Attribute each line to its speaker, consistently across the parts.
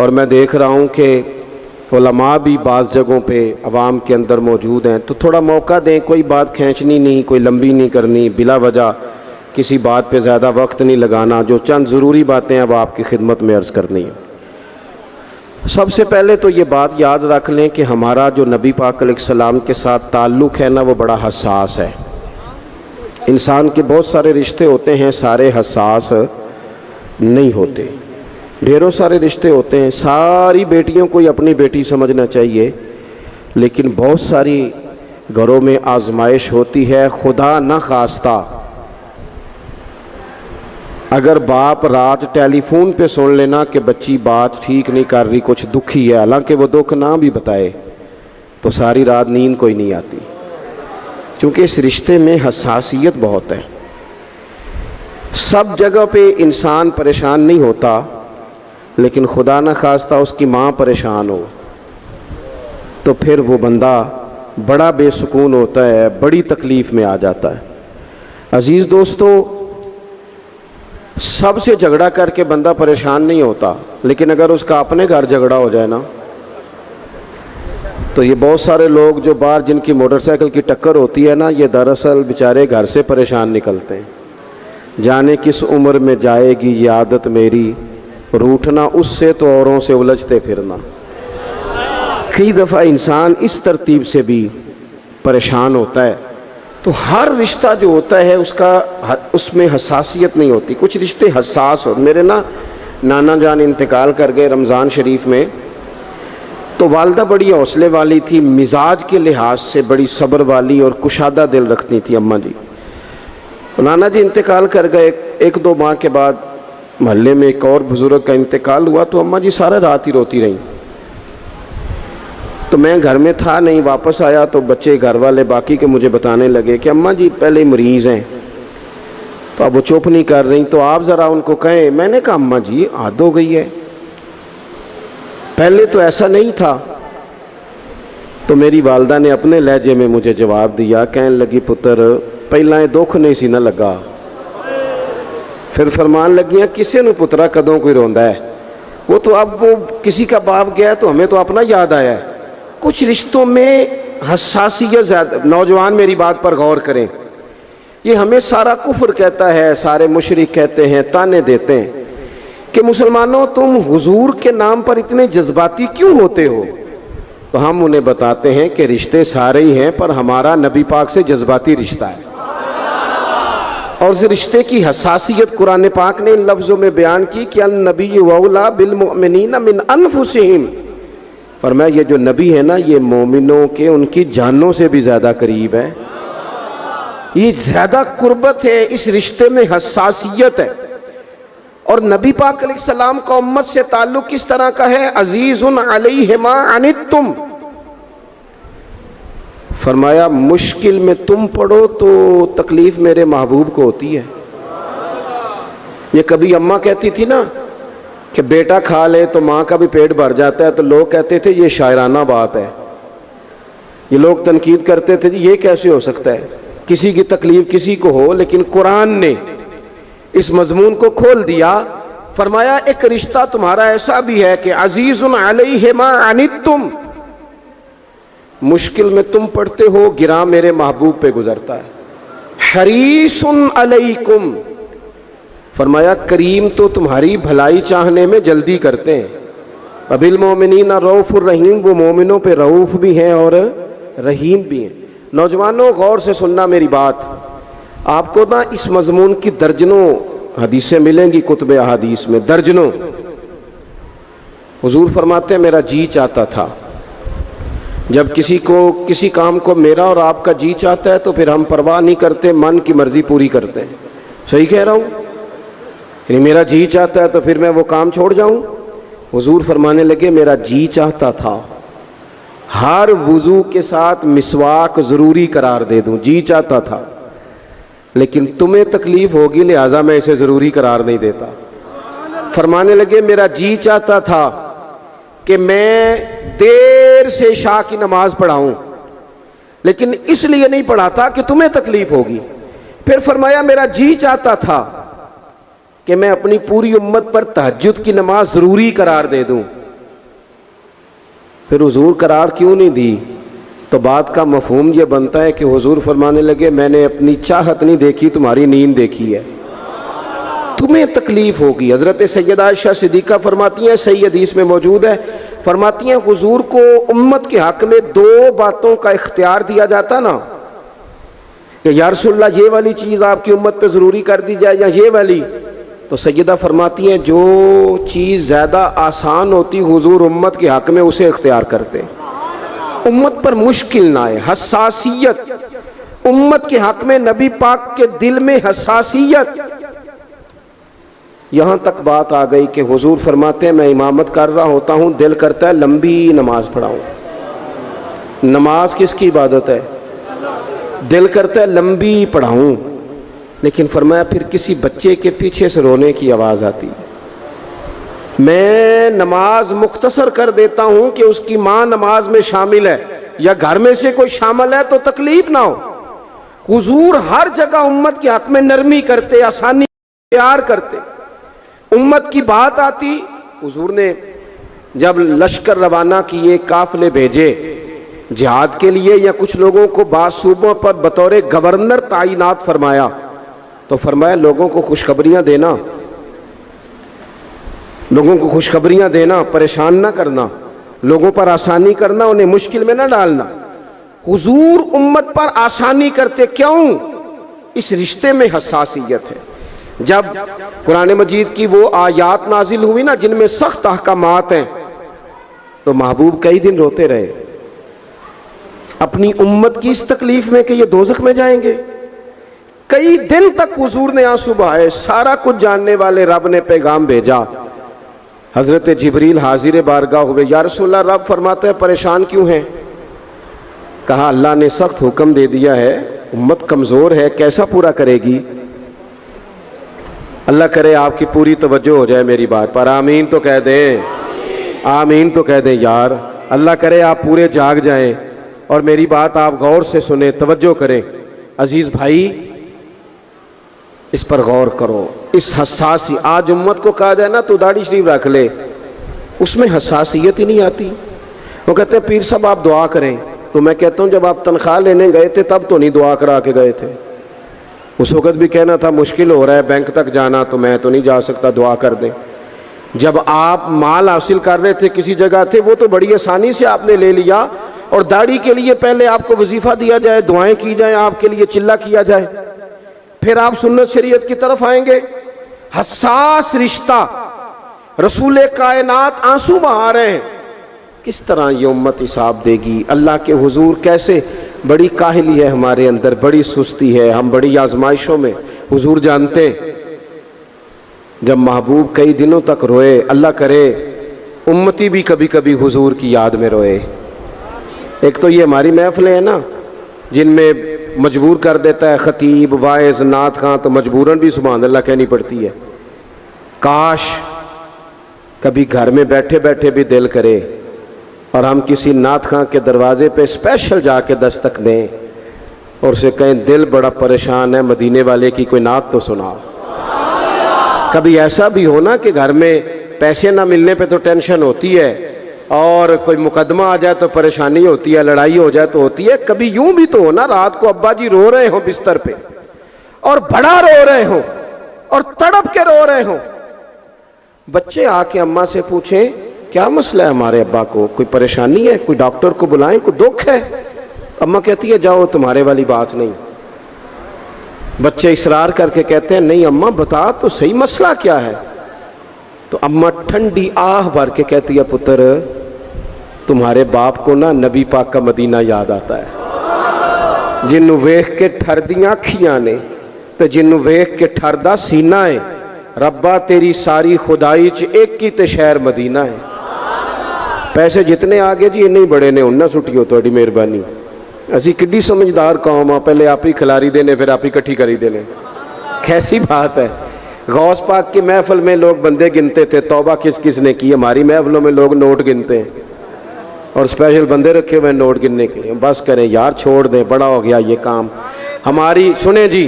Speaker 1: और मैं देख रहा हूँ कि उलमा भी बाज़ जगहों पे अवाम के अंदर मौजूद हैं, तो थोड़ा मौका दें। कोई बात खींचनी नहीं, कोई लंबी नहीं करनी, बिला वजह किसी बात पे ज़्यादा वक्त नहीं लगाना। जो चंद ज़रूरी बातें हैं वो आपकी खिदमत में अर्ज़ करनी है। सबसे पहले तो ये बात याद रख लें कि हमारा जो नबी पाक अलैहिस्सलाम के साथ ताल्लुक़ है ना, वो बड़ा हसास है। इंसान के बहुत सारे रिश्ते होते हैं, सारे हसास नहीं होते। ढेरों सारे रिश्ते होते हैं, सारी बेटियों को ही अपनी बेटी समझना चाहिए, लेकिन बहुत सारी घरों में आजमाइश होती है। खुदा न खास्ता अगर बाप रात टेलीफोन पे सुन लेना कि बच्ची बात ठीक नहीं कर रही, कुछ दुखी है, हालांकि वो दुख ना भी बताए, तो सारी रात नींद कोई नहीं आती, क्योंकि इस रिश्ते में हसासियत बहुत है। सब जगह पे इंसान परेशान नहीं होता, लेकिन खुदा न खास्ता उसकी माँ परेशान हो तो फिर वो बंदा बड़ा बेसुकून होता है, बड़ी तकलीफ़ में आ जाता है। अजीज़ दोस्तों, सबसे झगड़ा करके बंदा परेशान नहीं होता, लेकिन अगर उसका अपने घर झगड़ा हो जाए ना, तो ये बहुत सारे लोग जो बाहर जिनकी मोटरसाइकिल की टक्कर होती है ना, ये दरअसल बेचारे घर से परेशान निकलते हैं। जाने किस उम्र में जाएगी ये आदत मेरी, रूठना उससे तो औरों से उलझते फिरना। कई दफ़ा इंसान इस तरतीब से भी परेशान होता है। तो हर रिश्ता जो होता है उसमें हसासियत नहीं होती। कुछ रिश्ते हसास हो। मेरे नाना जान इंतकाल कर गए रमज़ान शरीफ में, तो वालदा बड़ी हौसले वाली थी, मिजाज के लिहाज से बड़ी सब्र वाली और कुशादा दिल रखती थी अम्मा जी। नाना जी इंतकाल कर गए, एक दो माह के बाद मोहल्ले में एक और बुजुर्ग का इंतकाल हुआ, तो अम्मा जी सारा रात ही रोती रहीं। तो मैं घर में था नहीं, वापस आया तो बच्चे घर वाले बाकी के मुझे बताने लगे कि अम्मा जी पहले मरीज़ हैं, तो अब वो चुप नहीं कर रही, तो आप ज़रा उनको कहें। मैंने कहा अम्मा जी आदत हो गई है, पहले तो ऐसा नहीं था। तो मेरी वालदा ने अपने लहजे में मुझे जवाब दिया, कहने लगी पुत्र पहला ये दुख नहीं सी ना लगा। फिर फरमान लगियाँ किसी ने पुत्रा कदों कोई रोंदा है, वो तो अब वो किसी का बाप गया तो हमें तो अपना याद आया है। कुछ रिश्तों में हसासियत ज़्यादा। नौजवान मेरी बात पर गौर करें, ये हमें सारा कुफ्र कहता है, सारे मुशरिक कहते हैं, ताने देते हैं कि मुसलमानों तुम हुजूर के नाम पर इतने जज्बाती क्यों होते हो। तो हम उन्हें बताते हैं कि रिश्ते सारे ही हैं, पर हमारा नबी पाक से जज्बाती रिश्ता है। और इस रिश्ते की हसासियत कुरान पाक ने इन लफ्ज़ों में बयान की कि अन-नबी औला बिल मुमिनीन मिन अनफुसिहिम। फरमाया ये जो नबी है ना, ये मोमिनों के उनकी जानों से भी ज़्यादा करीब है। ये ज़्यादा कुर्बत है, इस रिश्ते में हसासियत है। और नबी पाक अलैहिस्सलाम का उम्मत से ताल्लुक़ किस तरह का है, अजीज़ुन अलैहि मा अनित्तुम। फरमाया मुश्किल में तुम पड़ो तो तकलीफ़ मेरे महबूब को होती है। ये कभी अम्मा कहती थी ना कि बेटा खा ले तो माँ का भी पेट भर जाता है, तो लोग कहते थे ये शायराना बात है। ये लोग तनकीद करते थे ये कैसे हो सकता है, किसी की तकलीफ़ किसी को हो। लेकिन कुरान ने इस मजमून को खोल दिया। फरमाया एक रिश्ता तुम्हारा ऐसा भी है कि अजीज़ुन अलैहि मा अनित्तुम, मुश्किल में तुम पड़ते हो, गिरा मेरे महबूब पे गुजरता है। हरीसुन अलैकुम, फरमाया करीम तो तुम्हारी भलाई चाहने में जल्दी करते हैं। अबिल मोमिनीना रऊफुर रहीम, वो मोमिनों पे रऊफ भी हैं और रहीम भी हैं। नौजवानों गौर से सुनना मेरी बात, आपको ना इस मजमून की दर्जनों हदीसें मिलेंगी कुतुब अहादीस में, दर्जनों। हुजूर फरमाते हैं मेरा जी चाहता था। जब किसी काम को मेरा और आपका जी चाहता है तो फिर हम परवाह नहीं करते, मन की मर्जी पूरी करते हैं। सही कह रहा हूँ? मेरा जी चाहता है तो फिर मैं वो काम छोड़ जाऊं? हुजूर फरमाने लगे मेरा जी चाहता था हर वुजू के साथ मिसवाक ज़रूरी करार दे दूं, जी चाहता था, लेकिन तुम्हें तकलीफ होगी लिहाजा मैं इसे ज़रूरी करार नहीं देता। फरमाने लगे मेरा जी चाहता था कि मैं देर से इशा की नमाज पढ़ाऊं, लेकिन इसलिए नहीं पढ़ाता कि तुम्हें तकलीफ होगी। फिर फरमाया मेरा जी चाहता था कि मैं अपनी पूरी उम्मत पर तहज्जुद की नमाज ज़रूरी करार दे दूं, फिर हुजूर करार क्यों नहीं दी? तो बात का मफहूम ये बनता है कि हुजूर फरमाने लगे, मैंने अपनी चाहत नहीं देखी, तुम्हारी नींद देखी है, तुम्हें तकलीफ होगी। हज़रत सैयदा आयशा सिद्दीक़ा फरमाती हैं, सही हदीस में मौजूद है, फरमाती हैं हुजूर को उम्मत के हक़ में दो बातों का इख्तियार दिया जाता ना, कि या रसूलल्लाह ये वाली चीज़ आपकी उम्मत पे ज़रूरी कर दी जाए या ये वाली, तो सैयदा फरमाती हैं जो चीज़ ज़्यादा आसान होती हुजूर उम्मत के हक़ में उसे इख्तियार करते, उम्मत पर मुश्किल ना आए। हसासियत, उम्मत के हक़ में नबी पाक के दिल में हसासियत। यहाँ तक बात आ गई कि हुजूर फरमाते हैं मैं इमामत कर रहा होता हूँ, दिल करता है लंबी नमाज पढ़ाऊँ। नमाज किसकी इबादत है? दिल करता है लंबी पढ़ाऊँ, लेकिन फरमाया फिर किसी बच्चे के पीछे से रोने की आवाज़ आती, मैं नमाज मुख्तसर कर देता हूँ कि उसकी माँ नमाज में शामिल है या घर में से कोई शामिल है तो तकलीफ ना हो। हुजूर हर जगह उम्मत के हक़ में नरमी करते, आसानी प्यार करते। उम्मत की बात आती, हुजूर ने जब लश्कर रवाना किए, काफिले भेजे जिहाद के लिए, या कुछ लोगों को बाद सूबों पर बतौर गवर्नर तायिनात फरमाया, तो फरमाया लोगों को खुशखबरियां देना, लोगों को खुशखबरियां देना, परेशान ना करना, लोगों पर आसानी करना, उन्हें मुश्किल में ना डालना। हुजूर उम्मत पर आसानी करते, क्यों? इस रिश्ते में हसासियत है। जब कुरान मजीद की वो आयात नाजिल हुई ना जिनमें सख्त अहकामात हैं, तो महबूब कई दिन रोते रहे अपनी उम्मत की इस तकलीफ में कि ये दोज़ख में जाएंगे। कई दिन तक हुजूर ने आंसू बहाए। सारा कुछ जानने वाले रब ने पैगाम भेजा, हजरत जिब्रील हाजिर बारगाह हुए, या रसूलल्लाह रब फरमाते हैं परेशान क्यों हैं? कहा अल्लाह ने सख्त हुक्म दे दिया है, उम्मत कमज़ोर है, कैसा पूरा करेगी? अल्लाह करे आपकी पूरी तवज्जो हो जाए मेरी बात पर, आमीन तो कह दें, आमीन तो कह दें यार। अल्लाह करे आप पूरे जाग जाएं और मेरी बात आप गौर से सुने, तवज्जो करें। अजीज़ भाई, इस पर गौर करो। इस हसासी, आज उम्मत को कहा जाए ना तो दाढ़ी शरीफ रख ले, उसमें हसासियत ही नहीं आती। वो कहते हैं पीर साहब आप दुआ करें, तो मैं कहता हूँ जब आप तनख्वाह लेने गए थे तब तो नहीं दुआ करा के गए थे। उस वक़्त भी कहना था मुश्किल हो रहा है बैंक तक जाना, तो मैं तो नहीं जा सकता, दुआ कर दें। जब आप माल हासिल कर रहे थे, किसी जगह थे, वो तो बड़ी आसानी से आपने ले लिया, और दाढ़ी के लिए पहले आपको वजीफा दिया जाए, दुआएं की जाए, आपके लिए चिल्ला किया जाए, फिर आप सुन्नत शरीयत की तरफ आएंगे। हसास रिश्ता, रसूल कायनात आंसू बहा रहे हैं, किस तरह ये उम्मत हिसाब देगी? अल्लाह के हुजूर कैसे, बड़ी काहली है हमारे अंदर, बड़ी सुस्ती है, हम बड़ी आजमाइशों में। हुजूर जानते, जब महबूब कई दिनों तक रोए, अल्लाह करे उम्मती भी कभी कभी हुजूर की याद में रोए। एक तो ये हमारी महफिलें हैं ना जिनमें मजबूर कर देता है खतीब, वाइज, नात खां, तो मजबूरन भी सुभान अल्लाह कहनी पड़ती है। काश कभी घर में बैठे बैठे भी दिल करे और हम किसी नात खां के दरवाजे पे स्पेशल जाके दस्तक दें और उसे कहें दिल बड़ा परेशान है, मदीने वाले की कोई नात तो सुनाओ। कभी ऐसा भी हो ना कि घर में पैसे ना मिलने पे तो टेंशन होती है, और कोई मुकदमा आ जाए तो परेशानी होती है, लड़ाई हो जाए तो होती है। कभी यूं भी तो हो ना, रात को अब्बा जी रो रहे हो बिस्तर पे और बड़ा रो रहे हो और तड़प के रो रहे हो, बच्चे आके अम्मा से पूछें क्या मसला है हमारे अब्बा को, कोई परेशानी है, कोई डॉक्टर को बुलाएं, कोई दुख है? अम्मा कहती है जाओ तुम्हारे वाली बात नहीं। बच्चे इसरार करके कहते हैं नहीं अम्मा बता तो सही मसला क्या है। तो अम्मा ठंडी आह भर के कहती है पुत्र तुम्हारे बाप को ना नबी पाक का मदीना याद आता है, जिन्नू वेख के ठरदियां अखियां ने ते जिन्नू वेख के ठरदा सीना है। रब्बा तेरी सारी खुदाई च एक ही ते शहर मदीना है। पैसे जितने आ गए जी इन्ने ही बड़े ने, उन्ना सुटियो थोड़ी मेहरबानी। असी किड्डी समझदार कौम आ, पहले आप ही खिलारी देने फिर आप ही इकट्ठी करी देने, कैसी बात है। गौस पाक की महफिल में लोग बंदे गिनते थे, तौबा किस किस ने की। हमारी महफिलों में लोग नोट गिनते हैं और स्पेशल बंदे रखे हुए नोट गिनने के लिए। बस करें यार, छोड़ दें, बड़ा हो गया ये काम हमारी। सुने जी,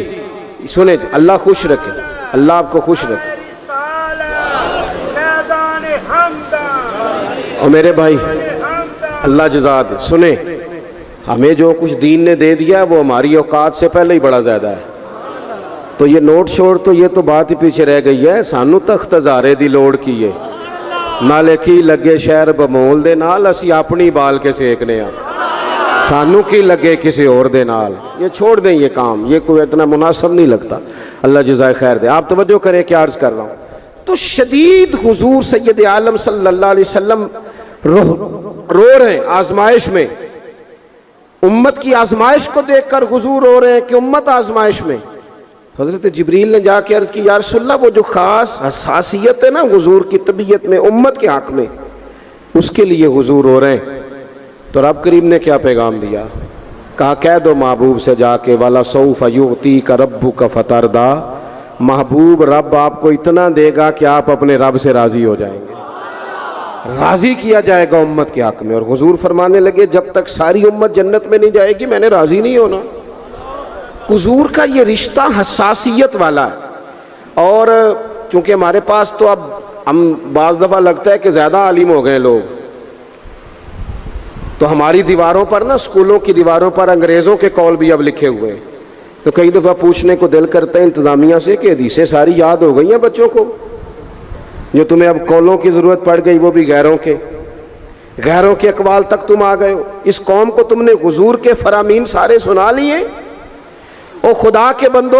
Speaker 1: सुने, अल्लाह खुश रखे, अल्लाह आपको खुश रखे। और मेरे भाई अल्लाह जज़ा दे। सुने, हमें जो कुछ दीन ने दे दिया वो हमारी औकात से पहले ही बड़ा ज़्यादा है। तो ये नोट छोड़ तो ये तो बात ही पीछे रह गई है। सानू तख्त हज़ारे दी लोड़ की है, नाले की लगे शहर बमोल दे नाल, असी अपनी बाल के सेकने आ, सानू की लगे किसी और दे नाल। ये छोड़ दें ये काम, ये कोई इतना मुनासिब नहीं लगता। अल्लाह जज़ाए खैर दे। आप तवज्जो करें, क्या अर्ज़ कर रहा हूँ। तो शदीद हुजूर सैयद आलम सल्लल्लाहु अलैहि वसल्लम रो रहे हैं आजमाइश में। उम्मत की आजमाइश को देखकर हुजूर रो रहे हैं कि उम्मत आजमाइश में। हज़रत जिब्रील ने जाके अर्ज़ की, या रसूल अल्लाह, वो जो ख़ास हसासियत है ना हुजूर की तबीयत में उम्मत के हक़ में, उसके लिए हुजूर रो रहे हैं। तो रब करीम ने क्या पैगाम दिया? कहा, कह दो महबूब से जाके, वाला सौफ युती का रब्बु का फतरदा, महबूब रब आपको इतना देगा कि आप अपने रब से राज़ी हो जाएंगे, राज़ी किया जाएगा उम्मत के हक़ में। और हुजूर फरमाने लगे, जब तक सारी उम्मत जन्नत में नहीं जाएगी मैंने राज़ी नहीं होना। हुजूर का ये रिश्ता हसासियत वाला है। और चूँकि हमारे पास तो अब हम बाज़ दफ़ा लगता है कि ज़्यादा आलिम हो गए लोग, तो हमारी दीवारों पर ना, स्कूलों की दीवारों पर अंग्रेज़ों के कौल भी अब लिखे हुए हैं। तो कई दफ़ा पूछने को दिल करता है इंतज़ामिया से कि हदीसें सारी याद हो गई हैं बच्चों को, जो तुम्हें अब कौलों की ज़रूरत पड़ गई, वो भी गैरों के अक़वाल तक तुम आ गए हो। इस कौम को तुमने हुजूर के फरामीन सारे सुना लिए। ओ खुदा के बंदो,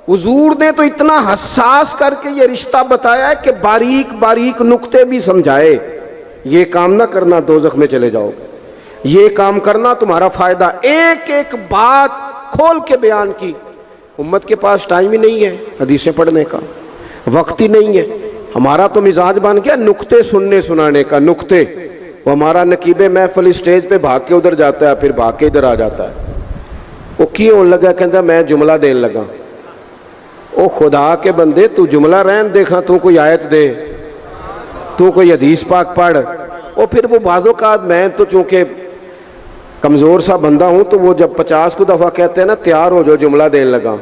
Speaker 1: हुजूर ने तो इतना हसास करके ये रिश्ता बताया है कि बारीक बारीक नुक्ते भी समझाए। ये काम ना करना दोज़ख में चले जाओगे, ये काम करना तुम्हारा फायदा। एक एक बात खोल के बयान की। उम्मत के पास टाइम ही नहीं है हदीसें पढ़ने का, वक्त ही नहीं है। हमारा तो मिजाज बन गया नुक्ते सुनने सुनाने का। नुक्ते, वो हमारा नकीबे महफिल स्टेज पे भाग के उधर जाता है, फिर भाग के इधर आ जाता है। वो क्यों लगा, कहता मैं जुमला देने लगा। ओ खुदा के बंदे, तू जुमला रहन देखा, तू कोई आयत दे, तू कोई हदीस पाक पढ़। और फिर वो बाज़ों का मैं तो चूँकि कमज़ोर सा बंदा हूँ, तो वो जब 50 को दफ़ा कहते हैं ना तैयार हो जो जुमला देने लगा,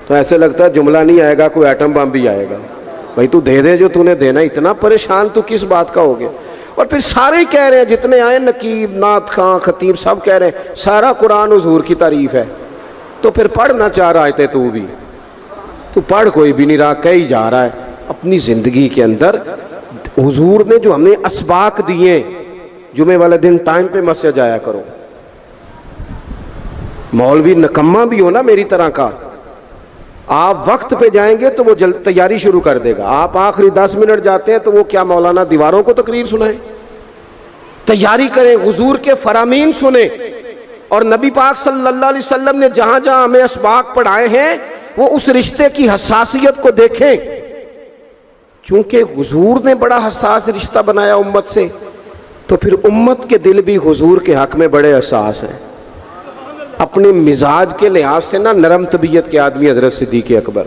Speaker 1: तो ऐसे लगता है जुमला नहीं आएगा, कोई एटम बम भी आएगा। भाई तू दे दे जो तूने देना, इतना परेशान तू किस बात का हो गया। और फिर सारे ही कह रहे हैं, जितने आए नकीब, नात खां, खतीब, सब कह रहे हैं सारा कुरान हुजूर की तारीफ है। तो फिर पढ़ना चाह रहा है तू भी, तू पढ़, कोई भी नहीं रहा, कही जा रहा है। अपनी ज़िंदगी के अंदर हुजूर ने जो हमें असबाक दिए, जुमे वाले दिन टाइम पे मस्जिद जाया करो। मौलवी नकम्मा भी हो ना मेरी तरह का, आप वक्त पे जाएंगे तो वो जल्द तैयारी शुरू कर देगा। आप आखिरी 10 मिनट जाते हैं तो वो क्या मौलाना दीवारों को तकरीर सुनाए? तैयारी करें, हुजूर के फरामीन सुने। और नबी पाक सल्लल्लाहु अलैहि वसल्लम ने जहां जहां हमें असबाक पढ़ाए हैं, वो उस रिश्ते की हसासियत को देखें। क्योंकि हुजूर ने बड़ा हसास रिश्ता बनाया उम्मत से, तो फिर उम्मत के दिल भी हुजूर के हक में बड़े हसास हैं। अपने मिजाज के लिहाज से ना नरम तबीयत के आदमी हजरत सिद्दीक़ अकबर।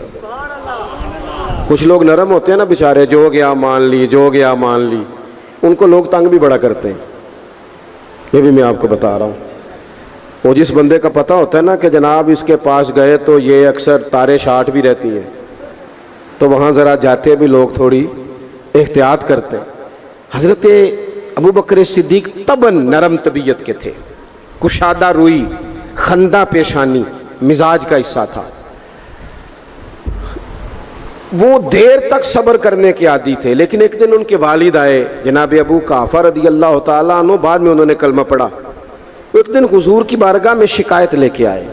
Speaker 1: कुछ लोग नरम होते हैं ना बेचारे, जो गया मान ली, जो गया मान ली, उनको लोग तंग भी बड़ा करते हैं। ये भी मैं आपको बता रहा हूँ। वो जिस बंदे का पता होता है ना कि जनाब इसके पास गए तो ये अक्सर तारे शाट भी रहती हैं, तो वहाँ ज़रा जाते भी लोग थोड़ी एहतियात करते हैं। हज़रत अबू बकर सिद्दीक़ तबन नरम तबीयत के थे, कुशादा रुई, खंदा पेशानी मिजाज का हिस्सा था। वो देर तक सब्र करने के आदी थे। लेकिन एक दिन उनके वालिद आए, जनाब अबू काफर रज़ी अल्लाह ताला अन्हु, बाद में उन्होंने कलमा पढ़ा। एक दिन हुजूर की बारगाह में शिकायत लेके आए।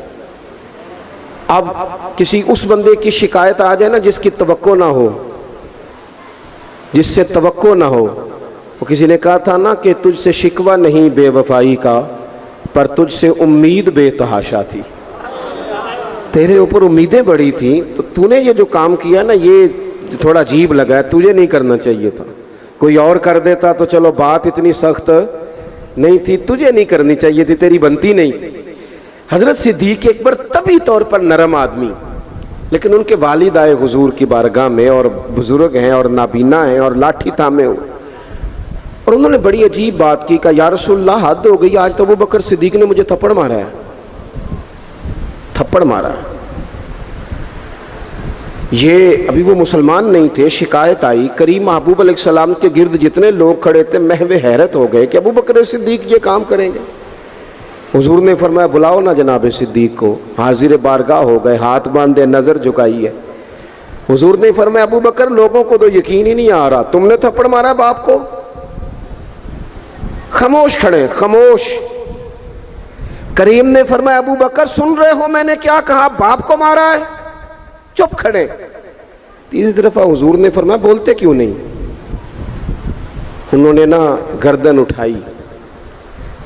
Speaker 1: अब किसी उस बंदे की शिकायत आ जाए ना जिसकी तवक्को ना हो, जिससे तवक्को ना हो। वो किसी ने कहा था ना कि तुझसे शिकवा नहीं बेवफाई का, पर तुझसे उम्मीद बेतहाशा थी। तेरे ऊपर उम्मीदें बड़ी थी, तो तूने ये जो काम किया ना ये थोड़ा अजीब लगा है, तुझे नहीं करना चाहिए था। कोई और कर देता तो चलो बात इतनी सख्त नहीं थी, तुझे नहीं करनी चाहिए थी, तेरी बनती नहीं थी। हजरत सिद्दीक़ अकबर तभी तौर पर नरम आदमी, लेकिन उनके वालिद आए हुजूर की बारगाह में, और बुजुर्ग हैं और नाबीना हैं और लाठी थामे हुए, और उन्होंने बड़ी अजीब बात की। कहा या रसूलल्लाह हद हो गई, आज तो अबू बकर सिद्दीक़ ने मुझे थप्पड़ मारा है, थप्पड़ मारा है। ये अभी वो मुसलमान नहीं थे, शिकायत आई, करीम महबूब अलैहिस्सलाम के गिर्द जितने लोग खड़े थे महवे हैरत हो गए कि अबू बकर सिद्दीक ये काम करेंगे। हुजूर ने फरमाया बुलाओ ना जनाब सिद्दीक को। हाजिर बारगाह हो गए, हाथ बांधे, नजर झुकाई है। हुजूर ने फरमाया अबू बकर लोगों को तो यकीन ही नहीं आ रहा, तुमने थप्पड़ मारा बाप को? खामोश खड़े, खामोश। करीम ने फरमाया अबू बकर सुन रहे हो मैंने क्या कहा, बाप को मारा है? चुप खड़े। तीसरी दफा हुजूर ने फरमाया बोलते क्यों नहीं? उन्होंने ना गर्दन उठाई,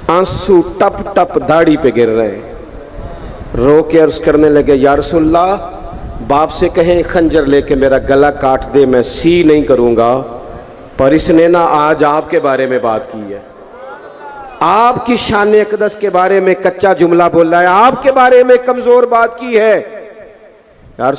Speaker 1: आंसू टप टप दाढ़ी पे गिर रहे, रो के अर्ज करने लगे या रसूलल्लाह बाप से कहें खंजर लेके मेरा गला काट दे, मैं सी नहीं करूंगा, पर इसने ना आज आपके बारे में बात की है, आपकी शान अक़दस के बारे में कच्चा जुमला बोला है, आपके बारे में कमजोर बात की है। यार